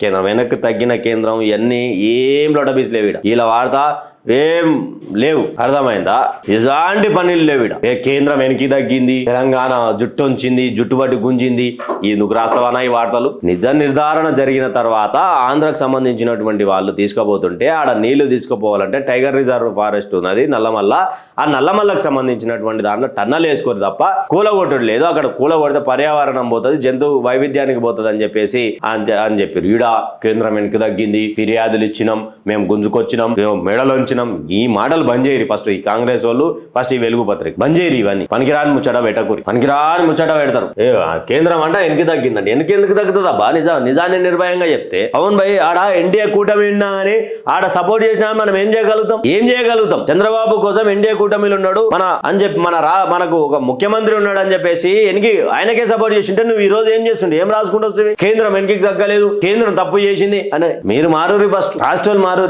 కేంద్రం వెనక్కి తగ్గిన కేంద్రం ఇవన్నీ ఏం లొడబీస్ లేవు ఇలా వాడతా ఏం లేవు, అర్థమైందా? ఎలాంటి పనులు లేవు. ఏ కేంద్రం వెనక్కి తగ్గింది, తెలంగాణ జుట్టు ఉంచింది, జుట్టు పట్టి గుంజింది, ఎందుకు రాస్తావనా ఈ వార్తలు? నిజ నిర్ధారణ జరిగిన తర్వాత ఆంధ్రకు సంబంధించినటువంటి వాళ్ళు తీసుకుపోతుంటే ఆడ నీళ్లు తీసుకుపోవాలంటే టైగర్ రిజర్వ్ ఫారెస్ట్ ఉన్నది నల్లమల్ల, ఆ నల్లమల్లకు సంబంధించినటువంటి దాంట్లో టన్నలు వేసుకోరు తప్ప కూలగొట్టడు లేదు. అక్కడ కూలగొడితే పర్యావరణం పోతుంది, జంతు వైవిధ్యానికి పోతుంది అని చెప్పేసి అని చెప్పారు. ఈడ కేంద్రం వెనక్కి తగ్గింది, ఫిర్యాదులు ఇచ్చినాం, మేము గుంజుకొచ్చినాం, మేము మెడలోంచి ఈ మాటలు బంద్ చేయరు. ఫస్ట్ ఈ కాంగ్రెస్ వాళ్ళు ఫస్ట్ ఈ వెలుగు పత్రిక బంద్ చేయరు. ఇవన్నీ పనికిరాని ముచ్చట పెట్టకూరి, పనికిరాని ముచ్చట పెడతారు. కేంద్రం అంటే వెనక్కి తగ్గిందండి, ఎందుకు తగ్గుతుందబ్బా? నిజాన్ని నిర్భయంగా చెప్తే అవును భయ్, ఆడ ఎన్డీఏ కూటమి ఉన్నా కానీ ఆడ సపోర్ట్ చేసినా మనం ఏం చేయగలుగుతాం? చంద్రబాబు కోసం ఎన్డీఏ కూటమిలు ఉన్నాడు అని చెప్పి మనకు ఒక ముఖ్యమంత్రి ఉన్నాడు అని చెప్పేసి ఆయనకే సపోర్ట్ చేసింటే నువ్వు ఈ రోజు ఏం చేస్తుండే, ఏం రాసుకుంటూ వస్తుంది? కేంద్రం వెనక్కి తగ్గలేదు, కేంద్రం తప్పు చేసింది అని మీరు మారూరి, ఫస్ట్ రాష్ట్రాలు మారూరి.